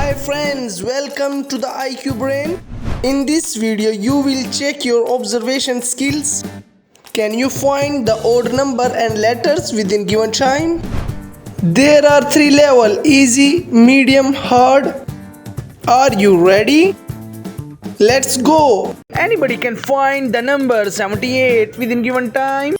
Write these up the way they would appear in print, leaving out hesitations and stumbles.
Hi friends, welcome to the IQ Brain. In this video, you will check your observation skills. Can you find the odd number and letters within given time? There are three levels: easy, medium, hard. Are you ready? Let's go! Anybody can find the number 78 within given time.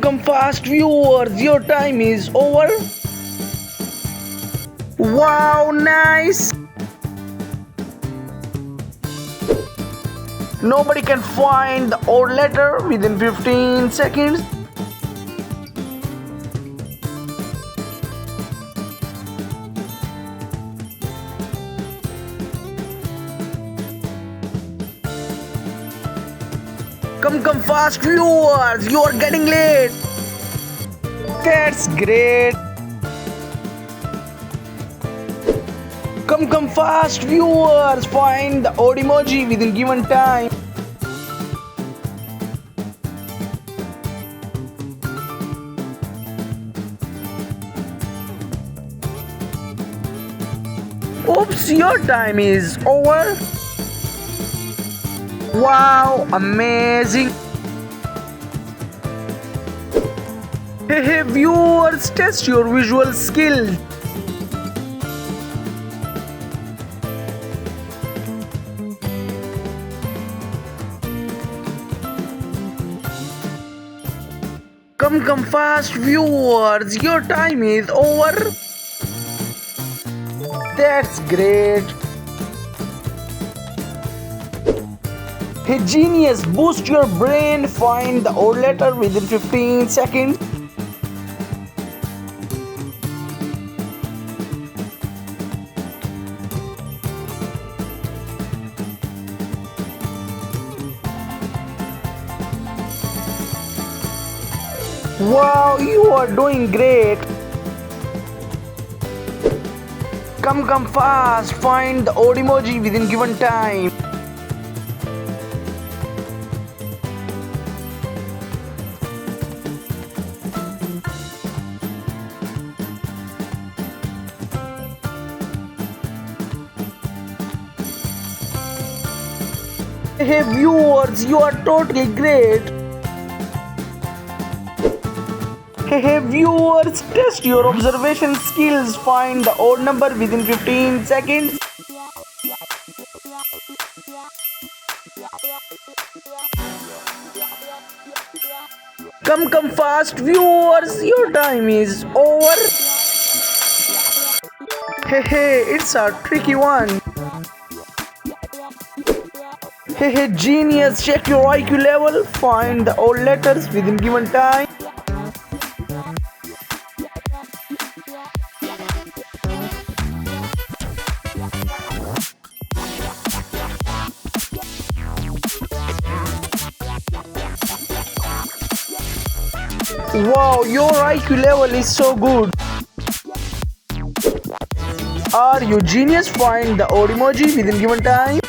Come fast viewers, your time is over. Wow, nice. Nobody can find the odd letter within 15 seconds. Come fast viewers, you are getting late. That's great. Come fast viewers, find the odd emoji within given time. Oops, your time is over. Wow, amazing. Hey viewers, test your visual skills. Come fast viewers, your time is over. That's great. Hey genius, boost your brain, find the odd letter within 15 seconds. Wow, you are doing great. Come fast, find the odd emoji within given time. Hey viewers, you are totally great. Hey viewers, test your observation skills, find the odd number within 15 seconds. Come fast viewers, your time is over. Hey, it's a tricky one. Hey genius, check your IQ level, find the odd letters within given time. Wow, your IQ level is so good. Are you genius? Find the odd emoji within given time.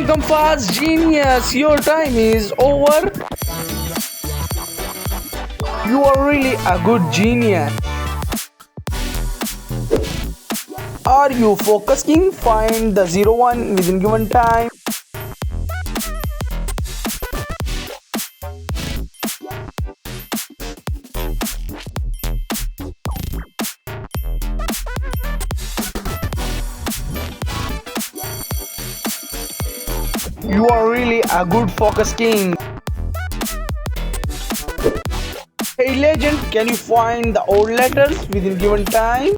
Come fast genius, your time is over. You are really a good genius. Are you focusing? Find the 01 within given time. You are really a good focus king. Hey legend, can you find the odd letters within given time?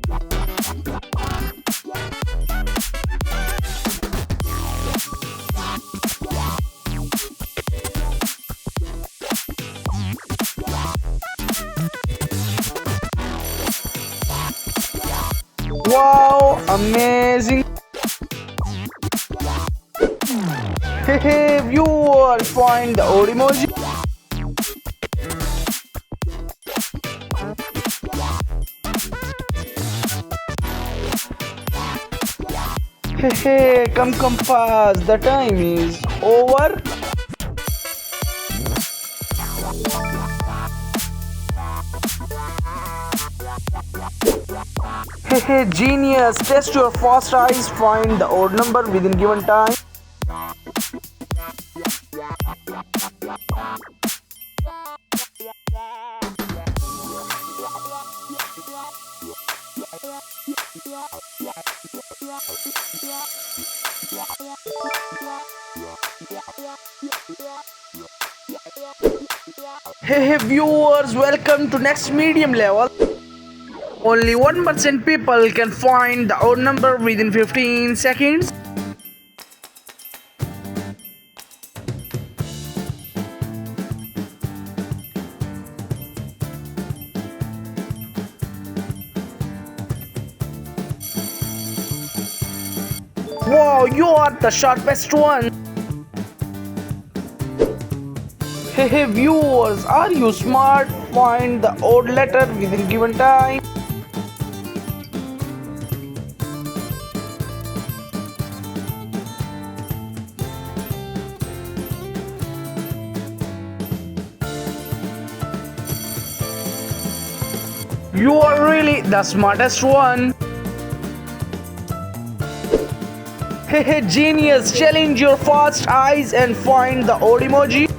Wow, amazing. Hey viewers, find the odd emoji. Hey, come fast. The time is over. Hey, genius. Test your fast eyes. Find the odd number within given time. Hey, viewers, welcome to next medium level. Only 1% people can find the odd number within 15 seconds. Wow, you are the sharpest one. Hey, viewers, are you smart? Find the odd letter within given time. You are really the smartest one. Hey, genius, challenge your fast eyes and find the odd emoji.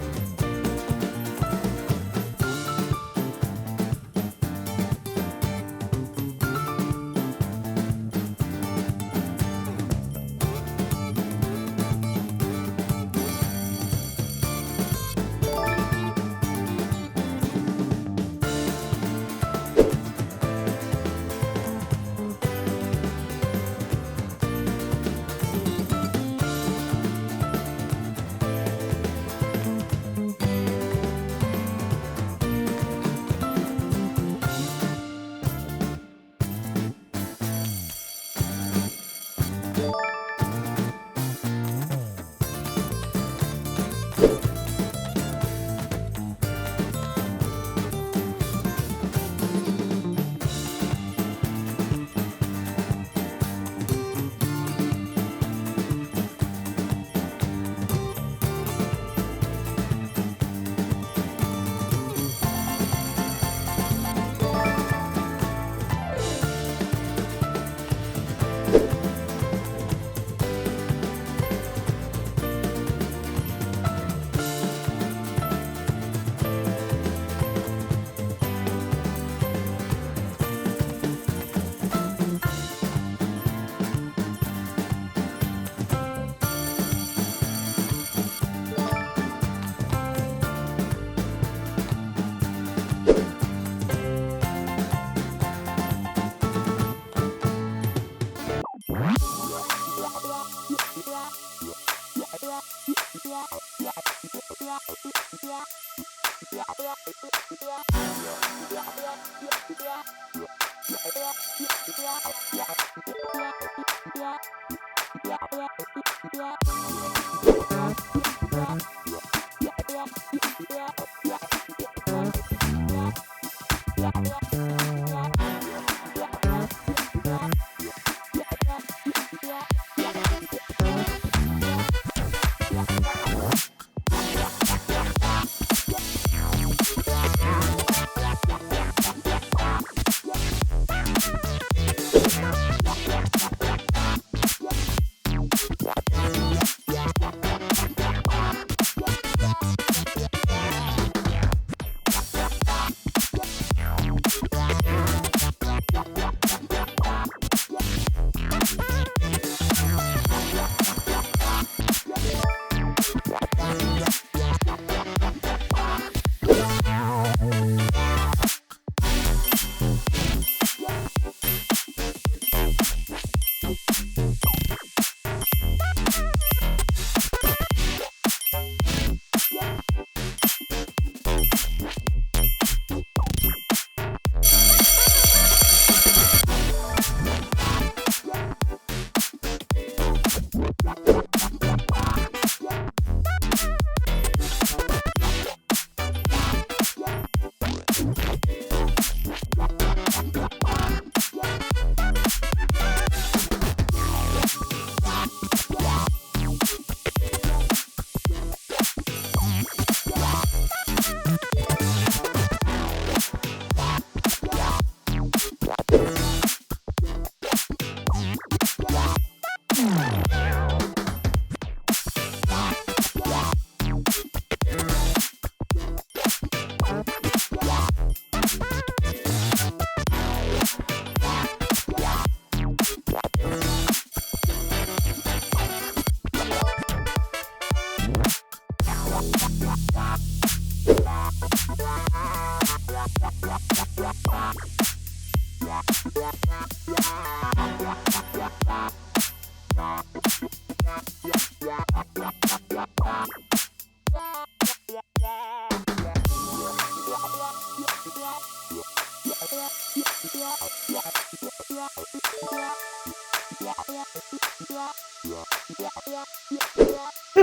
Hey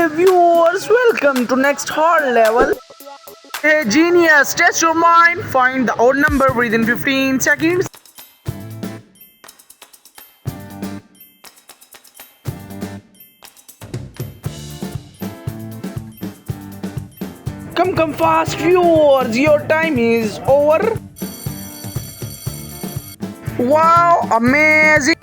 viewers, welcome to next hard level. Hey genius, test your mind. Find the odd number within 15 seconds. Come fast viewers, your time is over. Wow, amazing.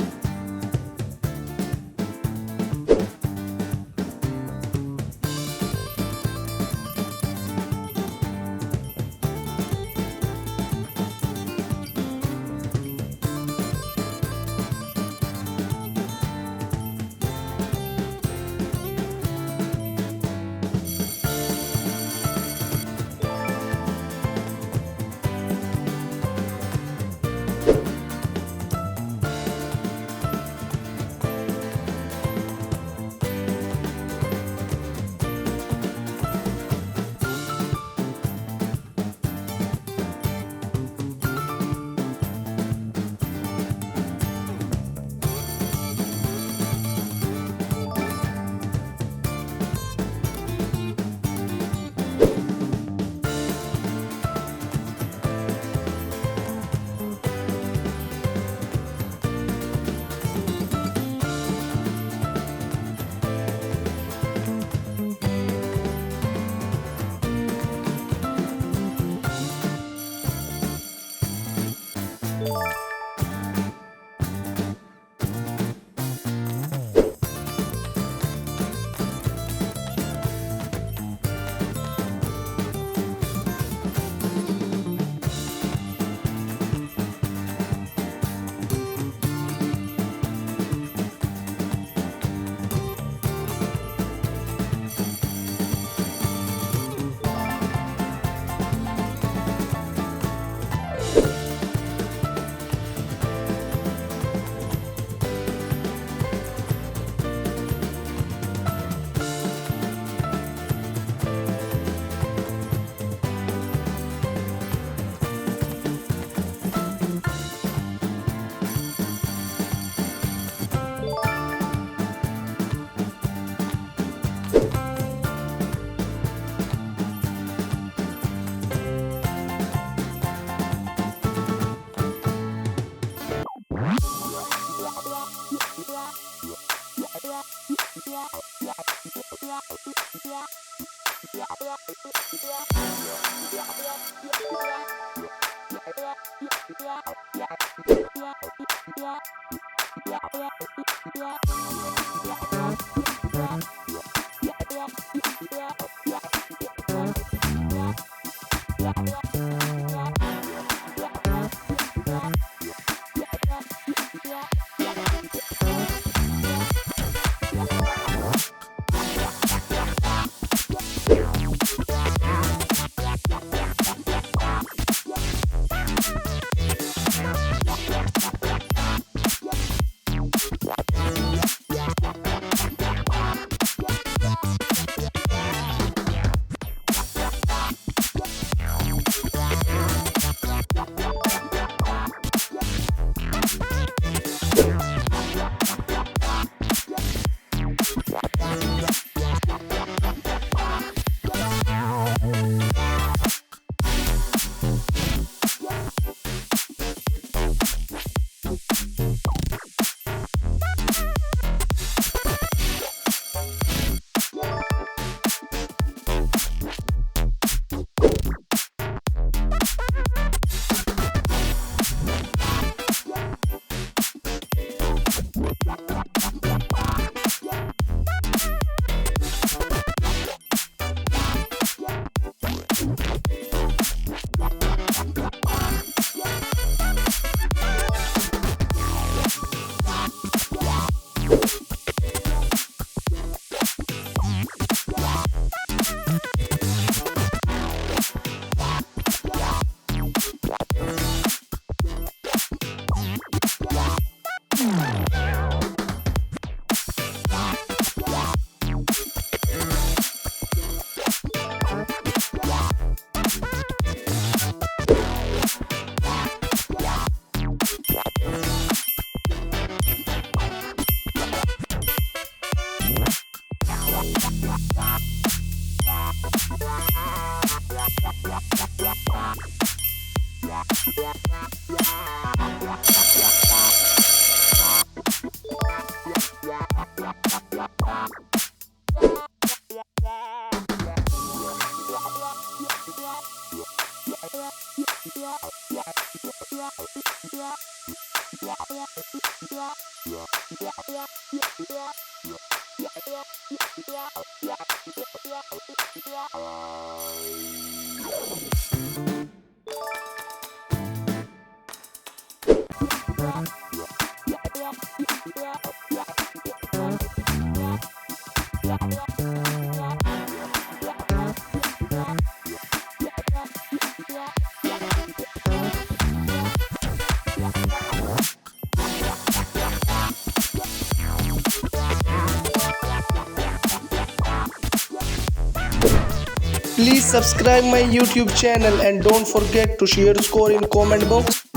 Please subscribe my YouTube channel and don't forget to share score in comment box.